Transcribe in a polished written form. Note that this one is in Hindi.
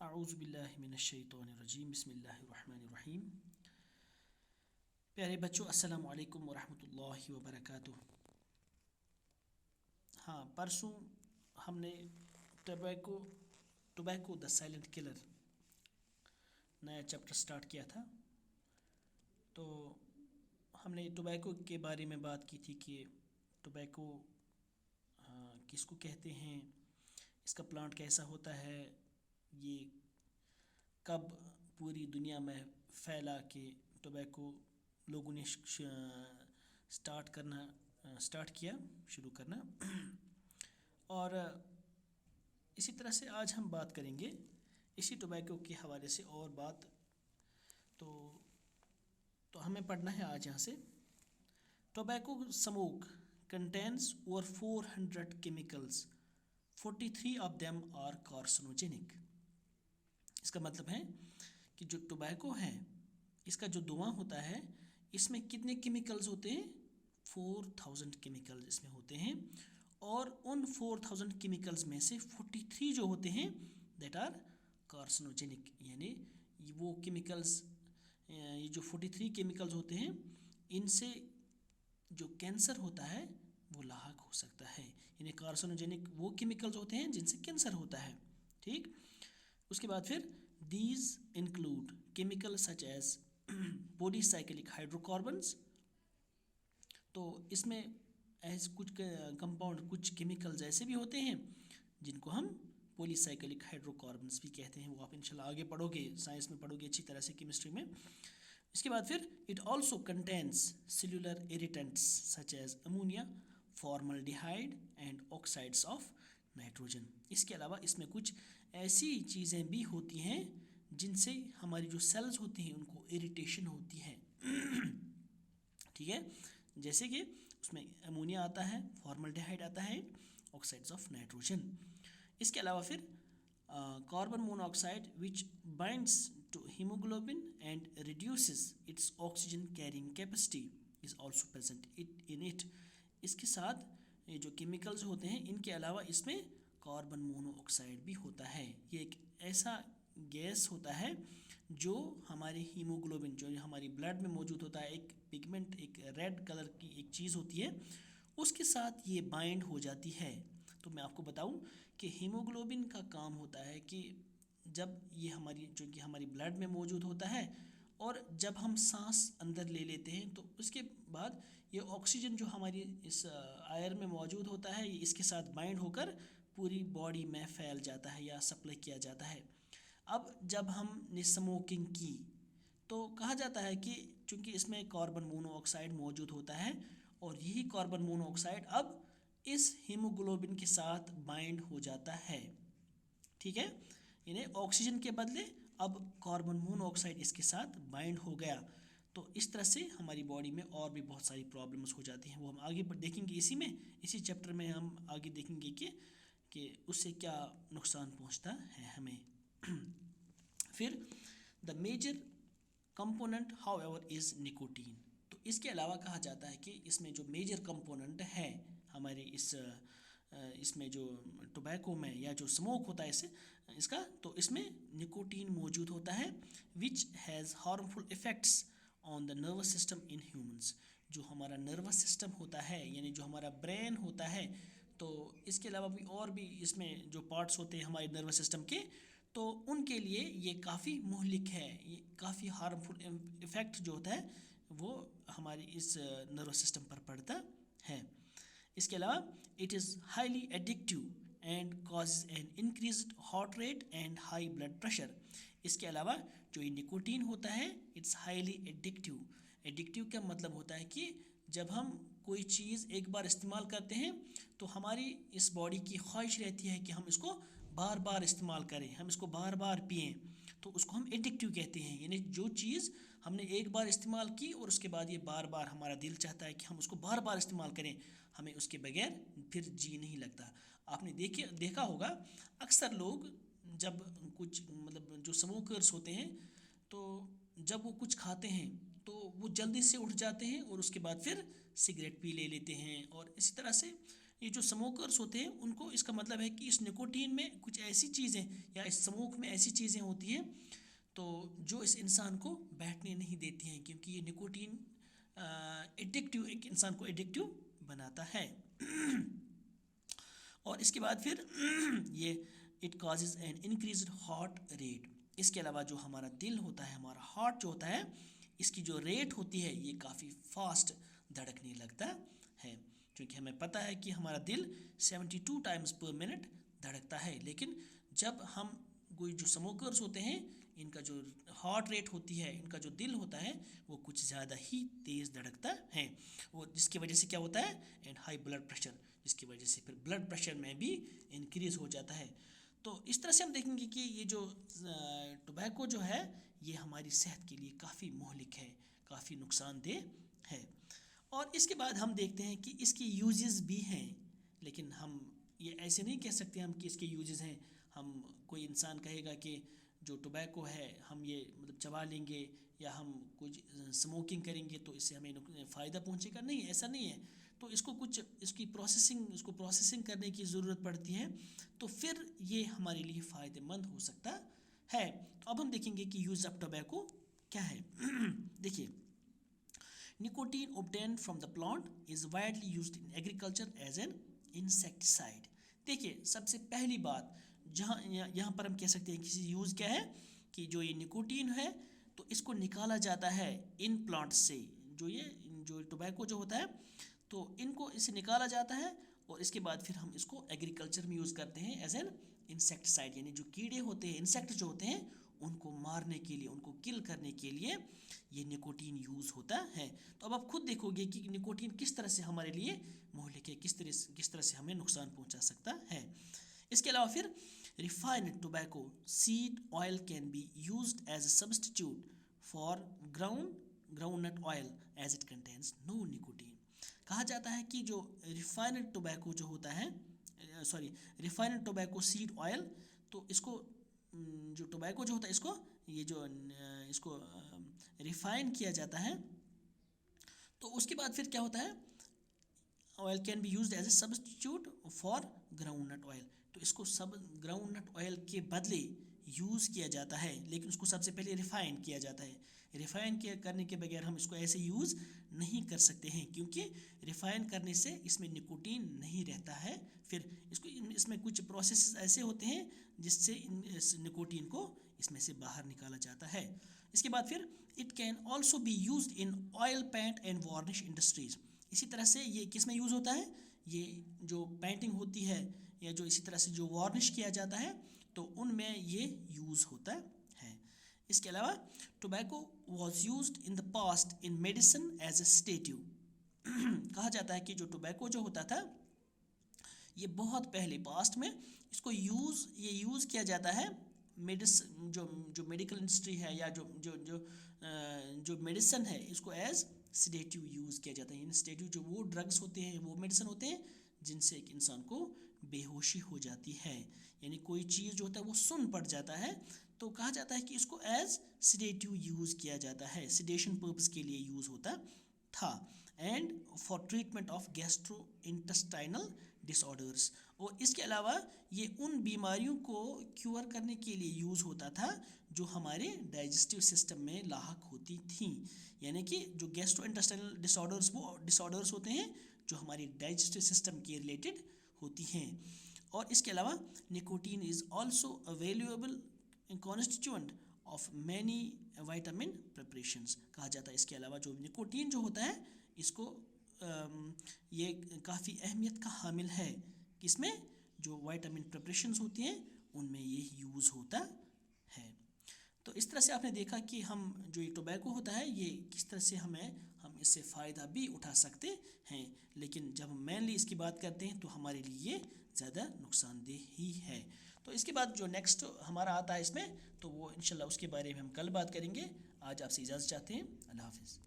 आऊज़ुबिल्लाहिमिनश्शैतानिर्रजीम बिस्मिल्लाहिर्रहमानिर्रहीम। प्यारे बच्चों, अस्सलामु अलैकुम वरहमतुल्लाहि वबरकातुह। हाँ, परसों हमने tobacco tobacco the silent killer नया चैप्टर स्टार्ट किया था। तो हमने टोबैको के बारे में बात की थी कि टोबैको किसको कहते हैं, इसका प्लांट कैसा होता है, ये कब पूरी दुनिया में फैला के टोबैको लोगों ने स्टार्ट किया, शुरू करना। और इसी तरह से आज हम बात करेंगे इसी टोबैको के हवाले से और बात। तो हमें पढ़ना है आज यहाँ से। Tobacco smoke contains over 400 chemicals, 43 of them are carcinogenic. इसका मतलब है कि जो टोबैको है, इसका जो धुआं होता है, इसमें कितने केमिकल्स होते हैं? 4000 केमिकल्स इसमें होते हैं। और उन 4000 केमिकल्स में से 43 जो होते हैं दैट आर कार्सिनोजेनिक, यानी वो केमिकल्स, ये जो 43 केमिकल्स होते हैं, इनसे जो कैंसर होता है वो लाहक हो सकता है। यानी कार्सिनोजेनिक वो केमिकल्स होते हैं जिनसे कैंसर होता है। ठीक, उसके बाद फिर these include chemical such as polycyclic hydrocarbons. तो इसमें ऐसे कुछ कंपाउंड, कुछ केमिकल्स ऐसे भी होते हैं जिनको हम पॉलीसाइक्लिक हाइड्रोकार्बन्स भी कहते हैं। वो आप इंशाल्लाह आगे पढ़ोगे, साइंस में पढ़ोगे अच्छी तरह से, केमिस्ट्री में। इसके बाद फिर it also contains cellular irritants such as ammonia, formaldehyde and oxides of nitrogen. इसके अलावा इसमें कुछ ऐसी चीज़ें भी होती हैं जिनसे हमारी जो सेल्स होती हैं उनको इरिटेशन होती है। ठीक है, जैसे कि उसमें अमोनिया आता है, फॉर्मल्डिहाइड आता है, ऑक्साइड्स ऑफ नाइट्रोजन। इसके अलावा फिर carbon monoxide which binds to haemoglobin and reduces its oxygen carrying capacity is also present in it. इसके साथ ये जो केमिकल्स होते हैं, इनके अलावा इसमें कार्बन मोनोऑक्साइड भी होता है। ये एक ऐसा गैस होता है जो हमारे हीमोग्लोबिन, जो हमारी ब्लड में मौजूद होता है, एक पिगमेंट, एक रेड कलर की एक चीज़ होती है, उसके साथ ये बाइंड हो जाती है। तो मैं आपको बताऊं कि हीमोग्लोबिन का काम होता है कि जब ये हमारी, जो कि हमारी ब्लड में मौजूद होता है, और जब हम सांस अंदर ले लेते हैं तो उसके बाद ये ऑक्सीजन जो हमारी इस आयर में मौजूद होता है, ये इसके साथ बाइंड होकर पूरी बॉडी में फैल जाता है या सप्लाई किया जाता है। अब जब हमने स्मोकिंग की तो कहा जाता है कि चूँकि इसमें कार्बन मोनोऑक्साइड मौजूद होता है, और यही कार्बन मोनोऑक्साइड अब इस हीमोग्लोबिन के साथ बाइंड हो जाता है। ठीक है, यानी ऑक्सीजन के बदले अब कार्बन मोनोऑक्साइड इसके साथ बाइंड हो गया। तो इस तरह से हमारी बॉडी में और भी बहुत सारी प्रॉब्लम्स हो जाती हैं। वो हम आगे देखेंगे, इसी चैप्टर में हम आगे देखेंगे कि उससे क्या नुकसान पहुंचता है हमें। फिर the major component however is nicotine. तो इसके अलावा कहा जाता है कि इसमें जो मेजर कंपोनेंट है हमारे इसमें जो टोबैको में या जो स्मोक होता है इसका, तो इसमें निकोटीन मौजूद होता है, which has harmful effects on the nervous system in humans. जो हमारा नर्वस सिस्टम होता है, यानी जो हमारा ब्रेन होता है, तो इसके अलावा भी और भी इसमें जो पार्ट्स होते हैं हमारे नर्वस सिस्टम के, तो उनके लिए ये काफ़ी मुहलिक है, ये काफ़ी हार्मफुल इफ़ेक्ट जो होता है वो हमारी इस नर्वस सिस्टम पर पड़ता है। इसके अलावा it is highly addictive and causes an increased heart rate and high blood pressure. इसके अलावा जो ये निकोटीन होता है, इट्स हाईली एडिक्टिव। एडिक्टिव का मतलब होता है कि जब हम कोई चीज़ एक बार इस्तेमाल करते हैं तो हमारी इस बॉडी की ख्वाहिश रहती है कि हम इसको बार बार इस्तेमाल करें, हम इसको बार बार पिएं, तो उसको हम एडिक्टिव कहते हैं। यानी जो चीज़ हमने एक बार इस्तेमाल की और उसके बाद ये बार बार हमारा दिल चाहता है कि हम उसको बार बार इस्तेमाल करें, हमें उसके बगैर फिर जी नहीं लगता। आपने देखा होगा अक्सर लोग जब कुछ, मतलब जो स्मोकर्स होते हैं, तो जब वो कुछ खाते हैं तो वो जल्दी से उठ जाते हैं और उसके बाद फिर सिगरेट पी लेते हैं। और इसी तरह से ये जो स्मोकर्स होते हैं उनको इसका मतलब है कि इस निकोटीन में कुछ ऐसी चीज़ें या इस स्मोक में ऐसी चीज़ें होती हैं तो जो इस इंसान को बैठने नहीं देती हैं, क्योंकि ये निकोटीन एडिक्टिव, एक इंसान को एडिक्टिव बनाता है। और इसके बाद फिर ये it causes an increase heart rate. इसके अलावा जो हमारा दिल होता है, हमारा हार्ट जो होता है, इसकी जो रेट होती है ये काफ़ी फास्ट धड़कने लगता है, क्योंकि हमें पता है कि हमारा दिल 72 टाइम्स पर मिनट धड़कता है। लेकिन जब हम कोई जो स्मोकर्स होते हैं इनका जो हार्ट रेट होती है, इनका जो दिल होता है वो कुछ ज़्यादा ही तेज़ धड़कता है, वो जिसकी वजह से क्या होता है एंड हाई ब्लड प्रेशर, जिसकी वजह से फिर ब्लड प्रेशर में भी इंक्रीज़ हो जाता है। तो इस तरह से हम देखेंगे कि ये जो टोबैको जो है ये हमारी सेहत के लिए काफ़ी मुहलिक है, काफ़ी नुकसानदेह है। और इसके बाद हम देखते हैं कि इसकी यूजेस भी हैं, लेकिन हम ये ऐसे नहीं कह सकते हम कि इसके यूजेस हैं। हम कोई इंसान कहेगा कि जो टोबैको है हम ये मतलब चबा लेंगे या हम कुछ स्मोकिंग करेंगे तो इससे हमें फ़ायदा पहुंचेगा, नहीं, ऐसा नहीं है। तो इसको कुछ इसको प्रोसेसिंग करने की ज़रूरत पड़ती है, तो फिर ये हमारे लिए फ़ायदेमंद हो सकता है। तो अब हम देखेंगे कि यूज़ ऑफ टोबैको क्या है। देखिए, nicotine obtained from the plant is widely used in agriculture as an insecticide। देखिए, सबसे पहली बात यहाँ पर हम कह सकते हैं किसी यूज़ क्या है कि जो ये निकोटीन है तो इसको निकाला जाता है इन प्लांट से। जो टोबैको जो होता है तो इनको इसे निकाला जाता है और इसके बाद फिर हम इसको एग्रीकल्चर में यूज़ करते हैं एज एन इंसेक्टिसाइड, यानी जो कीड़े होते हैं, इंसेक्ट जो होते हैं उनको मारने के लिए, उनको किल करने के लिए ये निकोटीन यूज़ होता है। तो अब आप खुद देखोगे कि निकोटीन किस तरह से हमारे लिए मुहलिक है, किस तरह से हमें नुकसान पहुंचा सकता है। इसके अलावा फिर refined tobacco seed oil can be used as a substitute for groundnut oil as it contains no nicotine. कहा जाता है कि जो रिफाइंड टोबैको जो होता है, रिफाइंड टोबैको सीड ऑयल, तो इसको जो टोबैको जो होता है इसको रिफाइन किया जाता है, तो उसके बाद फिर क्या होता है, oil can be used as a substitute for groundnut oil. तो इसको सब ग्राउंडनट ऑयल के बदले यूज़ किया जाता है, लेकिन उसको सबसे पहले रिफ़ाइन किया जाता है। रिफ़ाइन करने के बगैर हम इसको ऐसे यूज़ नहीं कर सकते हैं, क्योंकि रिफ़ाइन करने से इसमें निकोटीन नहीं रहता है। फिर इसमें कुछ प्रोसेस ऐसे होते हैं जिससे इस निकोटीन को इसमें से बाहर निकाला जाता है। इसके बाद फिर it can also be used in oil paint and varnish industries. इसी तरह से ये किस में यूज़ होता है, ये जो पेंटिंग होती है या जो इसी तरह से जो वार्निश किया जाता है तो उनमें ये यूज़ होता है। इसके अलावा tobacco was used in the past in medicine as a sedative. कहा जाता है कि जो टोबैको जो होता था ये बहुत पहले पास्ट में इसको यूज़ किया जाता है मेडिसिन, जो मेडिकल इंडस्ट्री है या जो मेडिसिन है इसको एज सेडेटिव यूज़ किया जाता है। सेडेटिव जो वो ड्रग्स होते हैं, वो मेडिसिन होते हैं जिनसे एक इंसान को बेहोशी हो जाती है, यानी कोई चीज़ जो होता है वो सुन पड़ जाता है, तो कहा जाता है कि इसको एज सेडेटिव यूज़ किया जाता है, सेडेशन पर्पस के लिए यूज़ होता था। And for treatment of gastro intestinal disorders. और इसके अलावा ये उन बीमारियों को क्योर करने के लिए यूज़ होता था जो हमारे डाइजेस्टिव सिस्टम में लाहक होती थी, यानी कि जो गैस्ट्रो इंटेस्टाइनल डिसऑर्डर्स वो डिसऑर्डर्स होते हैं जो हमारी डाइजेस्टिव सिस्टम के रिलेटेड होती हैं। और इसके अलावा nicotine is also available constituent of many vitamin preparations. कहा जाता है इसके अलावा जो निकोटीन जो होता है इसको ये काफ़ी अहमियत का हामिल है, किसमें जो विटामिन प्रिपरेशंस होती हैं उनमें ये यूज़ होता है। तो इस तरह से आपने देखा कि हम जो ये टोबैको होता है ये किस तरह से हम इससे फ़ायदा भी उठा सकते हैं, लेकिन जब हम मेनली इसकी बात करते हैं तो हमारे लिए ज़्यादा नुकसानदेह ही है। तो इसके बाद जो नेक्स्ट हमारा आता है इसमें, तो वो इंशाल्लाह उसके बारे में हम कल बात करेंगे। आज आपसे इजाज़त चाहते हैं। अल्लाह हाफ़िज़।